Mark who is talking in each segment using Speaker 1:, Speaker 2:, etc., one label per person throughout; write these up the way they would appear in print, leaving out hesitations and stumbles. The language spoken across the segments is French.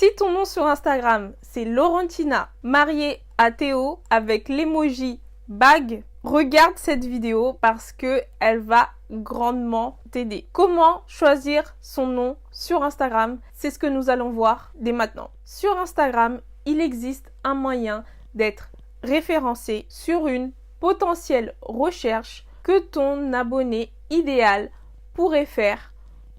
Speaker 1: Si ton nom sur Instagram, c'est Laurentina, mariée à Théo avec l'emoji bague, regarde cette vidéo parce que elle va grandement t'aider. Comment choisir son nom sur Instagram? C'est ce que nous allons voir dès maintenant. Sur Instagram, il existe un moyen d'être référencé sur une potentielle recherche que ton abonné idéal pourrait faire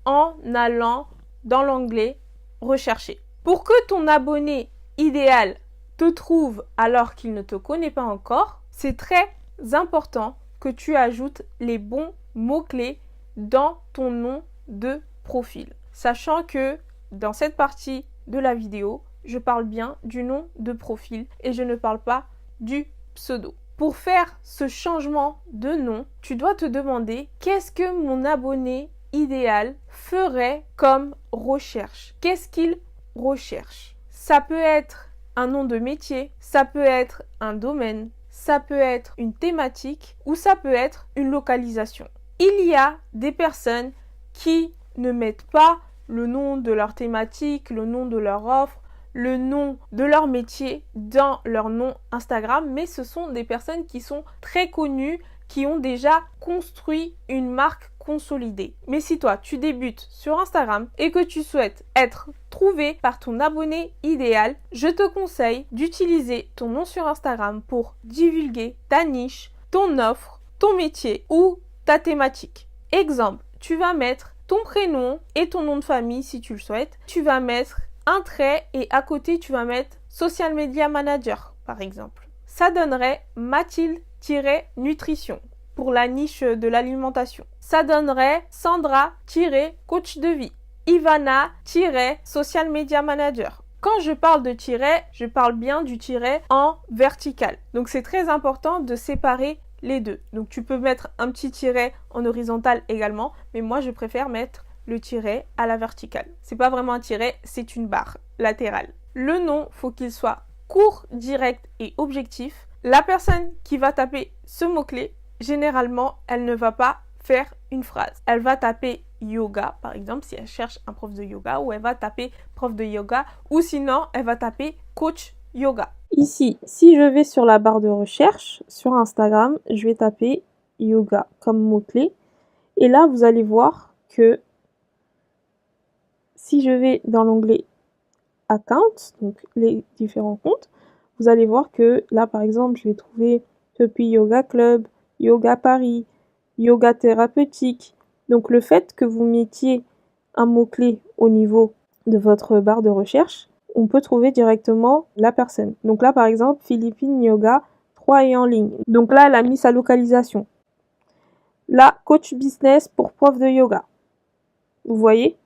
Speaker 1: en allant dans l'onglet rechercher. Pour que ton abonné idéal te trouve alors qu'il ne te connaît pas encore, c'est très important que tu ajoutes les bons mots-clés dans ton nom de profil. Sachant que dans cette partie de la vidéo, je parle bien du nom de profil et je ne parle pas du pseudo. Pour faire ce changement de nom, tu dois te demander qu'est-ce que mon abonné idéal ferait comme recherche. Qu'est-ce qu'il recherche? Ça peut être un nom de métier, ça peut être un domaine, ça peut être une thématique ou ça peut être une localisation. Il y a des personnes qui ne mettent pas le nom de leur thématique, le nom de leur offre, le nom de leur métier dans leur nom Instagram, mais ce sont des personnes qui sont très connues, qui ont déjà construit une marque consolidée. Mais si toi, tu débutes sur Instagram et que tu souhaites être trouvé par ton abonné idéal, je te conseille d'utiliser ton nom sur Instagram pour divulguer ta niche, ton offre, ton métier ou ta thématique. Exemple, tu vas mettre ton prénom et ton nom de famille si tu le souhaites. Tu vas mettre un trait et à côté, tu vas mettre Social Media Manager, par exemple. Ça donnerait Mathilde-Nutrition pour la niche de l'alimentation. Ça donnerait Sandra-Coach de vie. Ivana-Social Media Manager. Quand je parle de tiret, je parle bien du tiret en vertical. Donc c'est très important de séparer les deux. Donc tu peux mettre un petit tiret en horizontal également, mais moi je préfère mettre le tiret à la verticale. C'est pas vraiment un tiret, c'est une barre latérale. Le nom, faut qu'il soit court, direct et objectif. La personne qui va taper ce mot-clé, généralement, elle ne va pas faire une phrase. Elle va taper yoga, par exemple, si elle cherche un prof de yoga, ou elle va taper prof de yoga, ou sinon, elle va taper coach yoga. Ici, si je vais sur la barre de recherche, sur Instagram, je vais taper yoga comme mot-clé. Et là, vous allez voir que si je vais dans l'onglet account, donc les différents comptes, vous allez voir que là, par exemple, je vais trouver depuis Yoga Club, Yoga Paris, Yoga Thérapeutique. Donc, le fait que vous mettiez un mot-clé au niveau de votre barre de recherche, on peut trouver directement la personne. Donc là, par exemple, Philippines Yoga 3 et en ligne. Donc là, elle a mis sa localisation. Là, coach business pour prof de yoga. Vous voyez?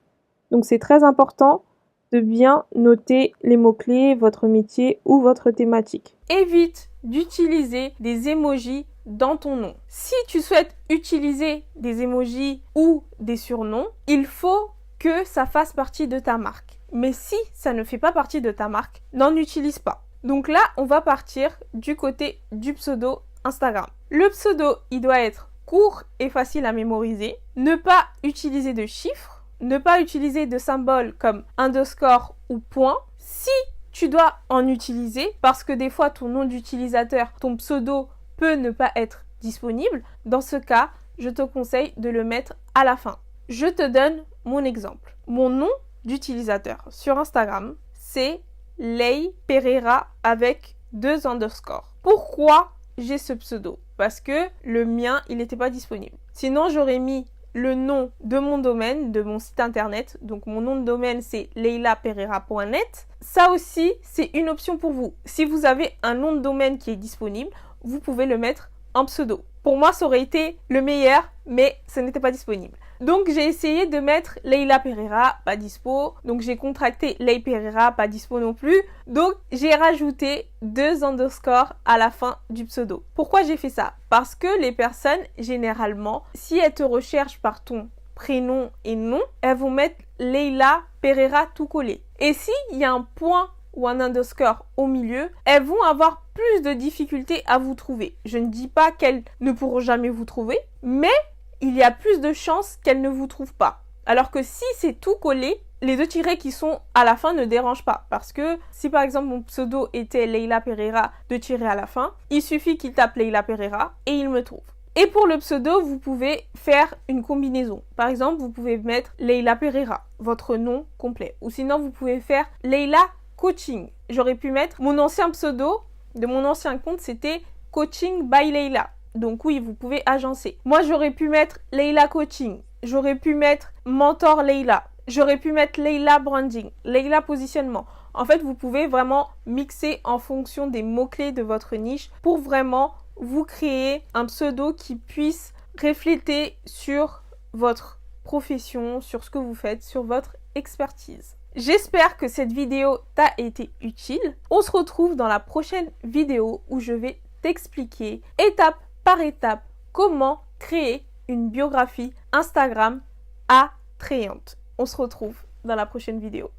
Speaker 1: Donc, c'est très important de bien noter les mots-clés, votre métier ou votre thématique. Évite d'utiliser des emojis dans ton nom. Si tu souhaites utiliser des emojis ou des surnoms, il faut que ça fasse partie de ta marque. Mais si ça ne fait pas partie de ta marque, n'en utilise pas. Donc là, on va partir du côté du pseudo Instagram. Le pseudo, il doit être court et facile à mémoriser. Ne pas utiliser de chiffres. Ne pas utiliser de symboles comme underscore ou point. Si tu dois en utiliser, parce que des fois ton nom d'utilisateur, ton pseudo peut ne pas être disponible, dans ce cas, je te conseille de le mettre à la fin. Je te donne mon exemple. Mon nom d'utilisateur sur Instagram, c'est Lei Pereira avec 2 underscores. Pourquoi j'ai ce pseudo? Parce que le mien, il n'était pas disponible. Sinon, j'aurais mis le nom de mon domaine, de mon site internet. Donc mon nom de domaine c'est leilapereira.net. Ça aussi c'est une option pour vous. Si vous avez un nom de domaine qui est disponible, vous pouvez le mettre en pseudo. Pour moi ça aurait été le meilleur, mais ce n'était pas disponible. Donc j'ai essayé de mettre Leila Pereira, pas dispo. Donc j'ai contracté Lei Pereira, pas dispo non plus. Donc j'ai rajouté 2 underscores à la fin du pseudo. Pourquoi j'ai fait ça? Parce que les personnes, généralement, si elles te recherchent par ton prénom et nom, elles vont mettre Leila Pereira tout collé. Et s'il y a un point ou un underscore au milieu, elles vont avoir plus de difficultés à vous trouver. Je ne dis pas qu'elles ne pourront jamais vous trouver, mais il y a plus de chances qu'elles ne vous trouvent pas. Alors que si c'est tout collé, les 2 tirets qui sont à la fin ne dérangent pas. Parce que si par exemple mon pseudo était Leila Pereira, 2 tirets à la fin, il suffit qu'il tape Leila Pereira et il me trouve. Et pour le pseudo, vous pouvez faire une combinaison. Par exemple, vous pouvez mettre Leila Pereira, votre nom complet. Ou sinon, vous pouvez faire Leila Coaching. J'aurais pu mettre mon ancien pseudo de mon ancien compte, c'était Coaching by Leila. Donc oui, vous pouvez agencer. Moi, j'aurais pu mettre Leila Coaching. J'aurais pu mettre Mentor Leila. J'aurais pu mettre Leila Branding, Leila Positionnement. En fait, vous pouvez vraiment mixer en fonction des mots-clés de votre niche pour vraiment vous créer un pseudo qui puisse refléter sur votre profession, sur ce que vous faites, sur votre expertise. J'espère que cette vidéo t'a été utile. On se retrouve dans la prochaine vidéo où je vais t'expliquer étape par étape comment créer une biographie Instagram attrayante. On se retrouve dans la prochaine vidéo.